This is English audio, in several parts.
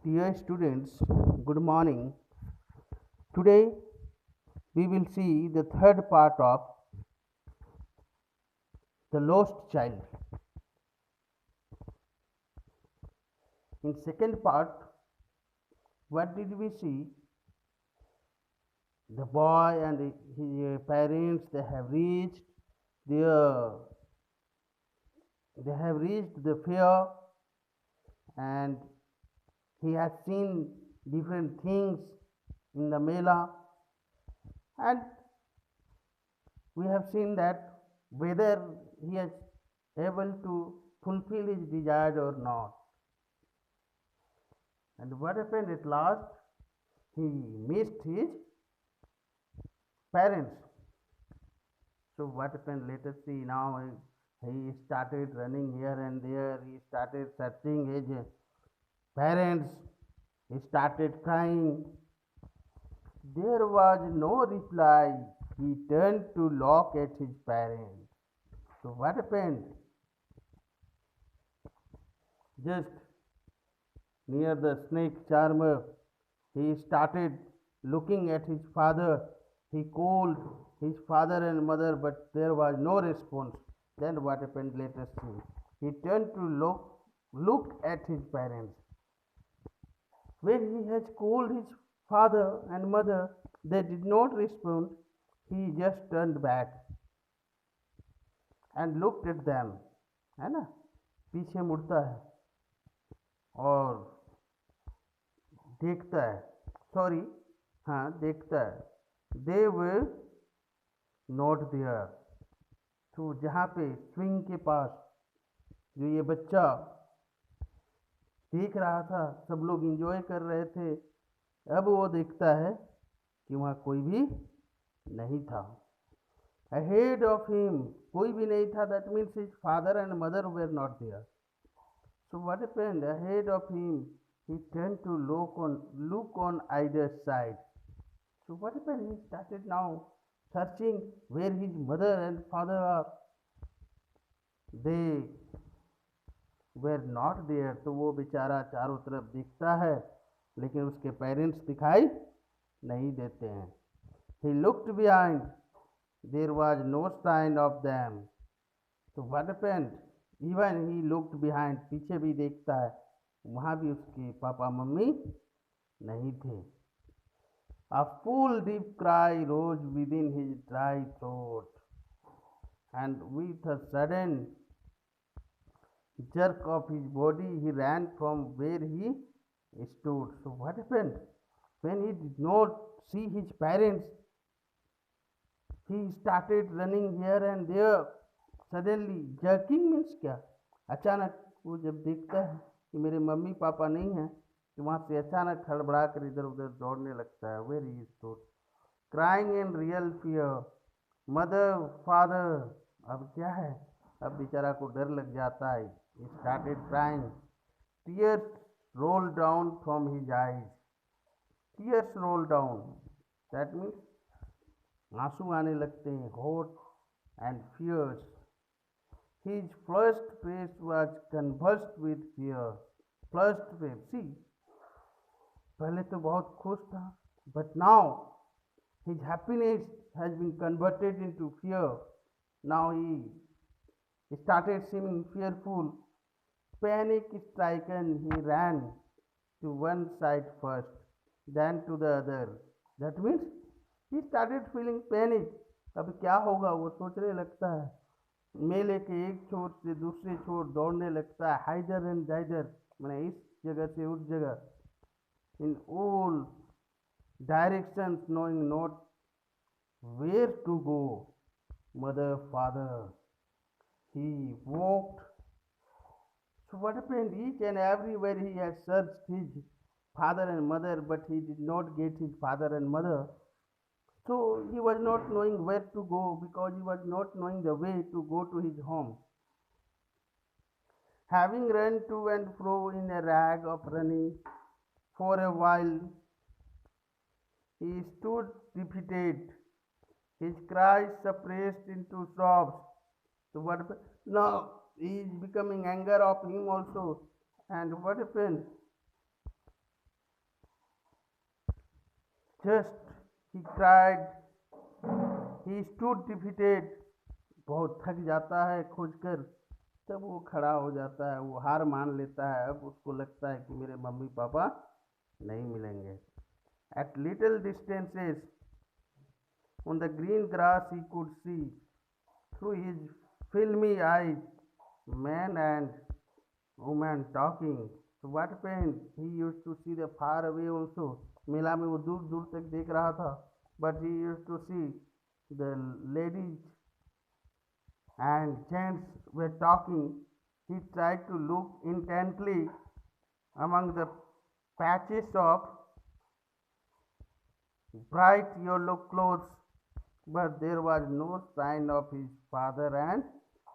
Dear students, good morning. Today we will see the third part of The Lost Child. In second part, what did we see? The boy and his parents their they have reached the fair, and he has seen different things in the Mela, and we have seen that whether he is able to fulfill his desire or not. And what happened at last? He missed his parents. So what happened? Let us see now. He started running here and there. He started searching his parents. He started crying. There was no reply. He turned to look at his parents. So what happened? Just near the snake charmer, he started looking at his father. He called his father and mother, but there was no response. Then what happened? Let us see. He turned to look at his parents. When he has called his father and mother, they did not respond. He just turned back and looked at them, है ना, पीछे मुड़ता है और देखता है, sorry, हाँ देखता है, दे वर नॉट देयर. तो जहाँ पे स्विंग के पास जो ये बच्चा देख रहा था, सब लोग इंजॉय कर रहे थे, अब वो देखता है कि वहाँ कोई भी नहीं था. Ahead of him कोई भी नहीं था. That means his father and mother were not there. So what happened? Ahead of him, he turned to look on either side. So what happened? He started now searching where his mother and father are. They were not there. तो वो बेचारा चारों तरफ देखता है, लेकिन उसके parents दिखाई नहीं देते हैं. He looked behind. There was no sign of them. So what happened? Even he looked behind. पीछे भी देखता है, वहाँ भी उसके पापा मम्मी नहीं थे. A full deep cry rose within his dry throat, and with a sudden jerk of his body, he ran from where he stood. So what happened? When he did not see his parents, he started running here and there. Suddenly, jerking means क्या? अचानक वो जब देखता है कि मेरे mummy papa नहीं हैं, तो वहाँ से अचानक हड़बड़ा कर इधर उधर दौड़ने लगता है. Where he stood, crying in real fear. Mother, father. अब क्या है? अब बेचारा को डर लग जाता है. He started crying. Tears rolled down from his eyes. Tears rolled down. That means आंसू आने लगते हैं. Hot and fierce. His flushed face was convulsed with fear. Flushed face. See, पहले तो बहुत खुश था, but now his happiness has been converted into fear. Now he started seeming fearful. Panic stricken, he ran to one side first, then to the other. That means he started feeling panic. अब क्या होगा वो सोचने लगता है. मेले के एक छोर से दूसरे छोर दौड़ने लगता है. हाइडर एंड जाइडर, मैंने इस जगह से उस जगह, in all directions, knowing not where to go. Mother, father, he walked. So what happened? Each and everywhere he had searched his father and mother, but he did not get his father and mother. So he was not knowing where to go, because he was not knowing the way to go to his home. Having run to and fro in a rag of running for a while, he stood defeated, his cries suppressed into sobs. So what happened? Now he is becoming anger of him also. And what happened? just he cried, he stood defeated. बहुत थक जाता है खोजकर, तब वो खड़ा हो जाता है, वो हार मान लेता है। अब उसको लगता है कि मेरे मम्मी पापा नहीं मिलेंगे। At little distances on the green grass he could see through his filmy eyes man and woman talking. So what happened? He used to see the far away also. मेला में वो दूर दूर तक देख रहा था, but he used to see the ladies and gents were talking. He tried to look intently among the patches of bright yellow clothes, but there was no sign of his father and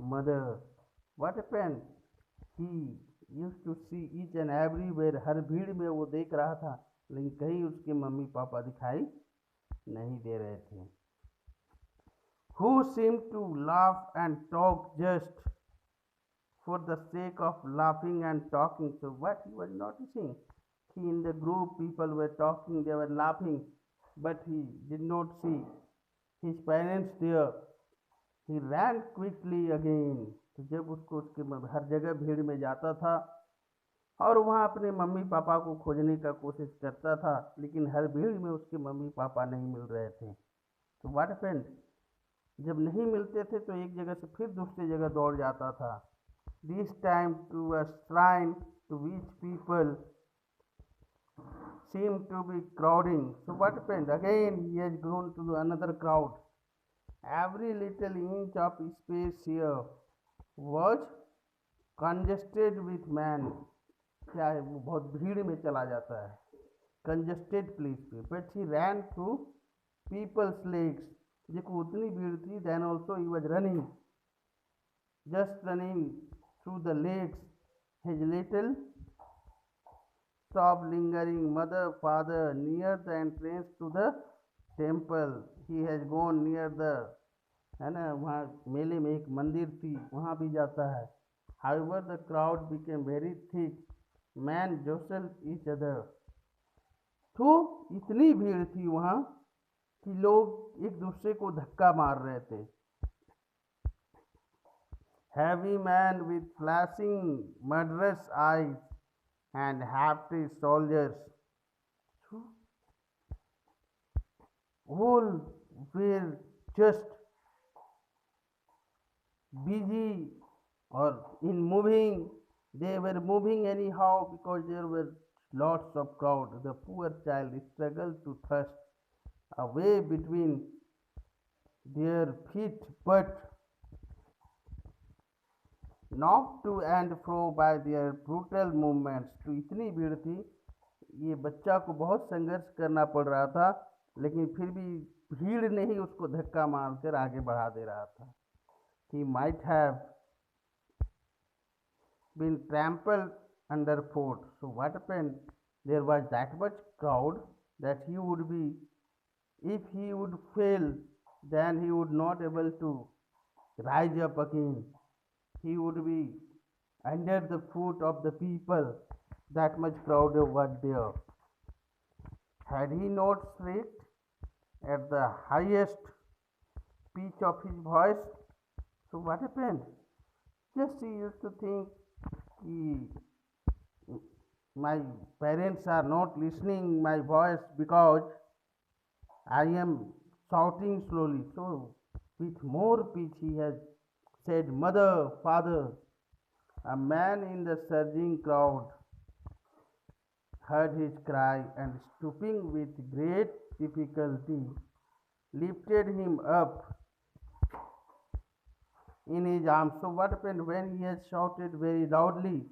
mother. What happened? He used to see each and everywhere. हर भीड़ में वो देख रहा था, लेकिन कहीं उसके mummy papa दिखाई नहीं दे रहे थे। Who seemed to laugh and talk just for the sake of laughing and talking. So what he was noticing, he in the group people were talking, they were laughing, but he did not see his parents there. He ran quickly again. तो जब उसको उसके हर जगह भीड़ में जाता था और वहाँ अपने मम्मी पापा को खोजने का कोशिश करता था, लेकिन हर भीड़ में उसके मम्मी पापा नहीं मिल रहे थे। तो व्हाट हैपेंड, जब नहीं मिलते थे तो एक जगह से फिर दूसरी जगह दौड़ जाता था। This time to a shrine to which people seem to be crowding. So what happened? Again he has gone to another crowd. Every little inch of space here was congested with man. क्या है, वो बहुत भीड़ में चला जाता है, congested place पे। But he ran through people's legs. देखो उतनी भीड़ थी, then also he was running, just running through the legs. His little stop lingering mother father near the entrance to the temple. He has gone near the, है ना, वहाँ मेले में एक मंदिर थी, वहाँ भी जाता है। However the crowd became very thick, man jostled each other. तो इतनी भीड़ थी वहाँ कि लोग एक दूसरे को धक्का मार रहे थे। Heavy man with flashing murderous eyes and hefty soldiers, all were just busy or in moving. They were moving anyhow because there were lots of crowd. The poor child struggled to thrust a way between their feet, but knocked to and fro by their brutal movements. तो इतनी भीड़ थी, ये बच्चा को बहुत संघर्ष करना पड़ रहा था, लेकिन फिर भी भीड़ ने ही उसको धक्का मारकर आगे बढ़ा दे रहा था। He might have been trampled underfoot. So what happened? There was that much crowd that he would be, if he would fail, then he would not able to rise up again. He would be under the foot of the people. That much crowd was there. Had he not shrieked at the highest pitch of his voice? So what happened? Just he used to think, my parents are not listening my voice because I am shouting slowly. So with more pitch he has said, "Mother, father." A man in the surging crowd heard his cry and stooping with great difficulty lifted him up in his arms. So what happened when he has shouted very loudly?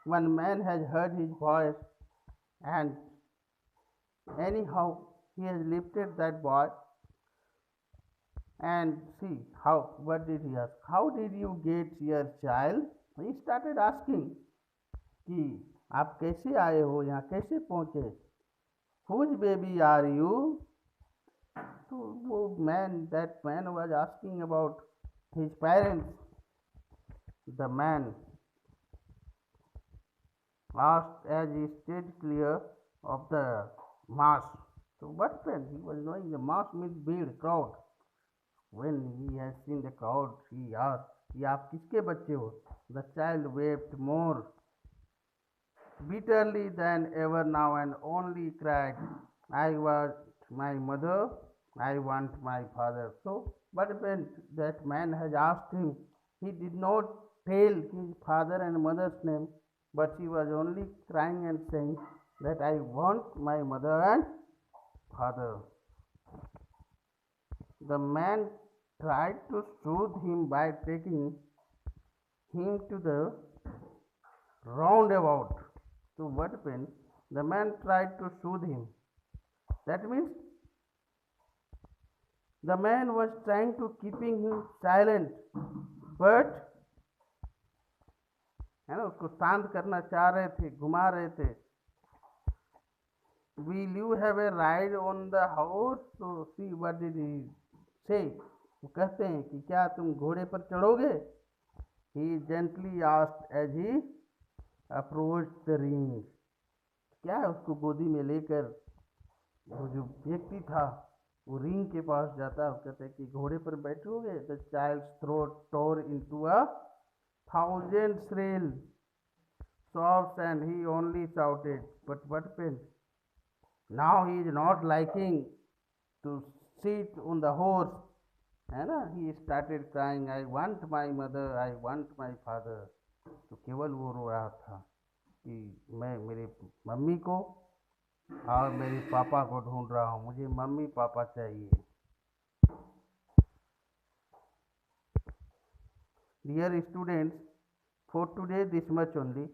One man has heard his voice, and anyhow he has lifted that boy. And see how, what did he ask? How did you get your child? He started asking कि आप कैसे आए हो यहाँ, कैसे पहुँचे? Whose baby are you? So that man was asking about his parents. The man asked as he stayed clear of the mass. So what happened? He was knowing the mass made crowd. When he has seen the crowd, he asked, "ये आप किसके बच्चे हो?" The child wept more bitterly than ever now and only cried, "I want my mother, I want my father." So what happened? That man has asked him. He did not tell his father and mother's name, but he was only crying and saying that I want my mother and father. The man tried to soothe him by taking him to the roundabout. So what happened? The man tried to soothe him. That means the man was trying to keeping him silent, but है ना उसको शांत करना चाह रहे थे, घुमा रहे थे. Will you have a ride on the horse? So see what did he say? वो कहते हैं कि क्या तुम घोड़े पर चढ़ोगे? He gently asked as he approached the ring. क्या है उसको गोदी में लेकर वो जो व्यक्ति था वो रिंग के पास जाता है. कहते हैं कि घोड़े पर बैठोगे? The child's throat tore into a thousand shrill sobs and he only shouted. But what happened? Now he is not liking to sit on the horse. है ना? He started crying, I want my mother, I want my father. तो केवल वो रो रहा था कि मैं मेरे मम्मी को और मेरे पापा को ढूंढ रहा हूँ, मुझे मम्मी पापा चाहिए. Dear students, for today this much only.